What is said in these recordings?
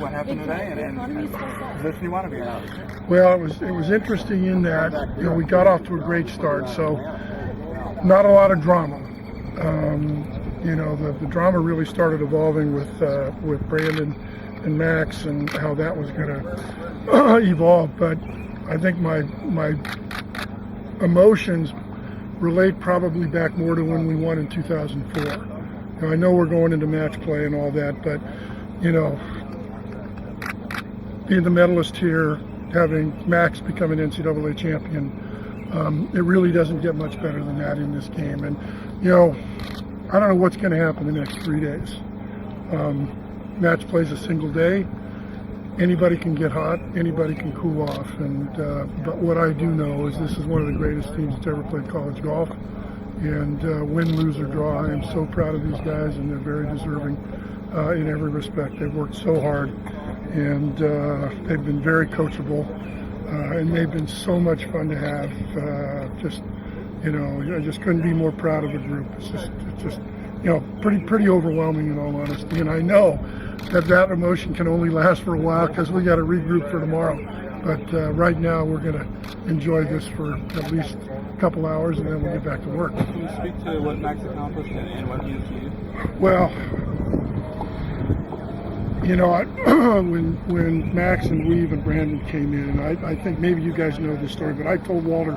what happened today and the position you want to be in, obviously. Well, it was interesting in that we got off to a great start, so not a lot of drama. The drama really started evolving with Brandon and Max and how that was going to evolve. But I think my emotions relate probably back more to when we won in 2004. I know we're going into match play and all that, but being the medalist here, having Max become an NCAA champion, it really doesn't get much better than that in this game. And I don't know what's going to happen the next 3 days. Match plays a single day. Anybody can get hot, anybody can cool off, but what I do know is this is one of the greatest teams that's ever played college golf, and win, lose, or draw, I am so proud of these guys, and they're very deserving in every respect. They've worked so hard, and they've been very coachable, and they've been so much fun to have. I just couldn't be more proud of the group. It's just pretty overwhelming in all honesty, and I know that emotion can only last for a while because we got to regroup for tomorrow. But right now we're going to enjoy this for at least a couple hours, and then we'll get back to work. Can you speak to what Max accomplished and what he achieved? Well, when Max and Weave and Brandon came in, and I think maybe you guys know this story, but I told Walter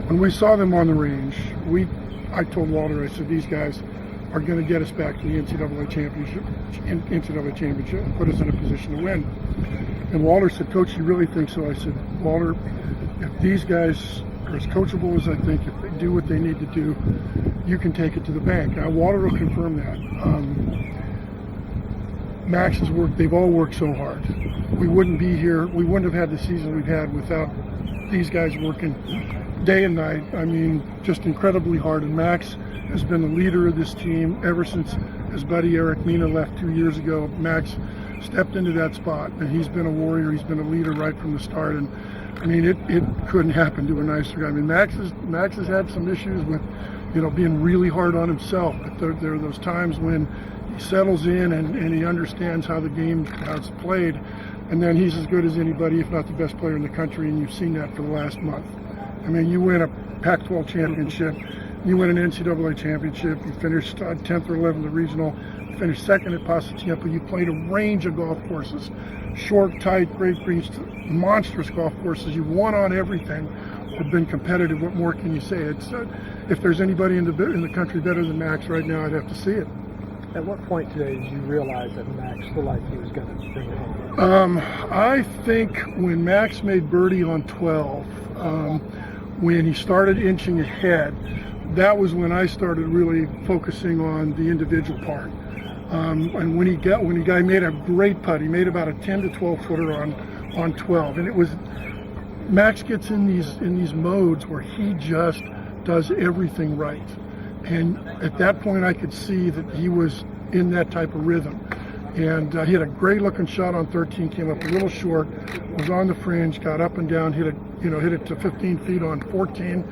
when we saw them on the range, I told Walter, I said, these guys are going to get us back to the NCAA championship, and put us in a position to win. And Walter said, Coach, you really think so? I said, Walter, if these guys are as coachable as I think, if they do what they need to do, you can take it to the bank. Now, Walter will confirm that. Max's work, they've all worked so hard. We wouldn't be here, we wouldn't have had the season we've had without these guys working day and night. I mean, just incredibly hard. And Max has been the leader of this team ever since his buddy Eric Mina left 2 years ago. Max stepped into that spot, and he's been a warrior. He's been a leader right from the start. And I mean, it couldn't happen to a nicer guy. I mean, Max has had some issues with, being really hard on himself. But there are those times when he settles in and he understands how the game is played, and then he's as good as anybody, if not the best player in the country. And you've seen that for the last month. I mean, you win a Pac-12 championship. You win an NCAA championship. You finished 10th or 11th at regional. You finished second at Pasatiempo. You played a range of golf courses, short, tight, great greens, monstrous golf courses. You've won on everything. You've been competitive. What more can you say? It's if there's anybody in the country better than Max right now, I'd have to see it. At what point today did you realize that Max looked like he was going to bring it home? I think when Max made birdie on 12, when he started inching ahead, that was when I started really focusing on the individual part. And when he made a great putt, he made about a 10 to 12 footer on 12, and it was Max gets in these modes where he just does everything right. And at that point, I could see that he was in that type of rhythm. And he had a great looking shot on 13, came up a little short, was on the fringe, got up and down, hit it to 15 feet on 14.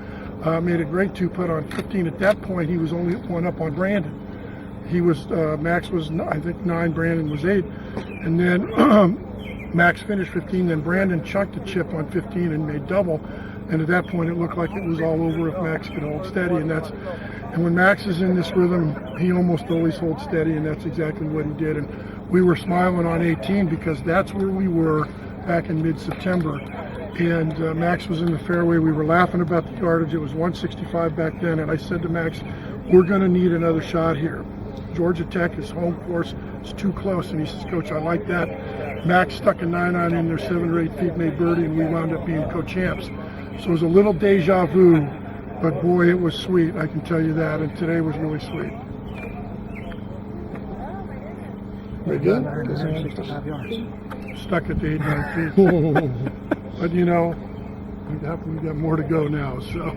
Made a great two putt on 15. At that point, he was only one up on Brandon. Max was, I think, 9, Brandon was 8. And then Max finished 15, then Brandon chucked a chip on 15 and made double. And at that point, it looked like it was all over if Max could hold steady. And when Max is in this rhythm, he almost always holds steady, and that's exactly what he did. And we were smiling on 18 because that's where we were back in mid-September. And Max was in the fairway. We were laughing about the yardage. It was 165 back then. And I said to Max, we're going to need another shot here. Georgia Tech, his home course, is too close. And he says, Coach, I like that. Max stuck a 9-iron in there 7 or 8 feet, made birdie, and we wound up being co-champs. So it was a little deja vu, but boy, it was sweet. I can tell you that. And today was really sweet. Very good. 65 yards. Stuck at the 8-9 feet. But we got more to go now. So,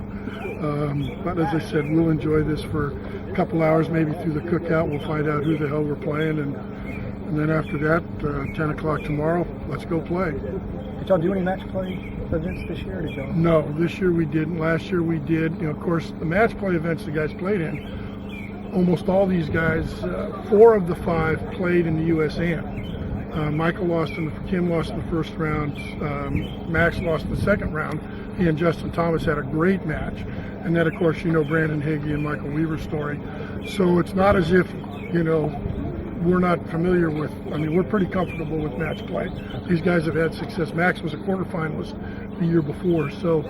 but as I said, we'll enjoy this for a couple hours, maybe through the cookout. We'll find out who the hell we're playing, and then after that, 10 o'clock tomorrow, let's go play. Did y'all do any match play events this year? Did y'all? No, this year we didn't. Last year we did. Of course, the match play events the guys played in, almost all these guys, 4 of the 5 played in the USAM. Kim lost in the first round. Max lost in the second round. He and Justin Thomas had a great match. And then, of course, Brandon Higgy and Michael Weaver's story. So it's not as if, we're not familiar with, we're pretty comfortable with match play. These guys have had success. Max was a quarterfinalist the year before. So,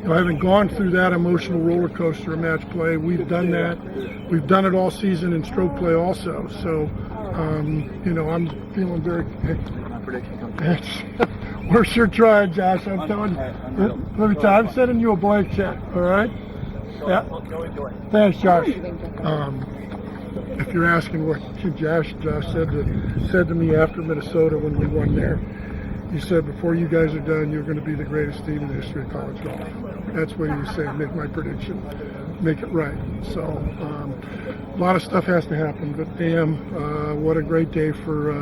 having gone through that emotional roller coaster of match play, we've done that. We've done it all season in stroke play also. So, I'm feeling very. My prediction comes We're sure trying, Josh. I'm telling you. Let me tell you, I'm sending you a blank check. All right. Yeah. Thanks, Josh. If you're asking what Josh said to me after Minnesota when we won there, he said, before you guys are done, you're going to be the greatest team in the history of college golf. That's what he was saying. Make my prediction. Make it right. So a lot of stuff has to happen. But damn, what a great day for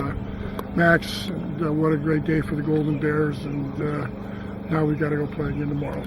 Max. And, what a great day for the Golden Bears. And now we got to go play again tomorrow.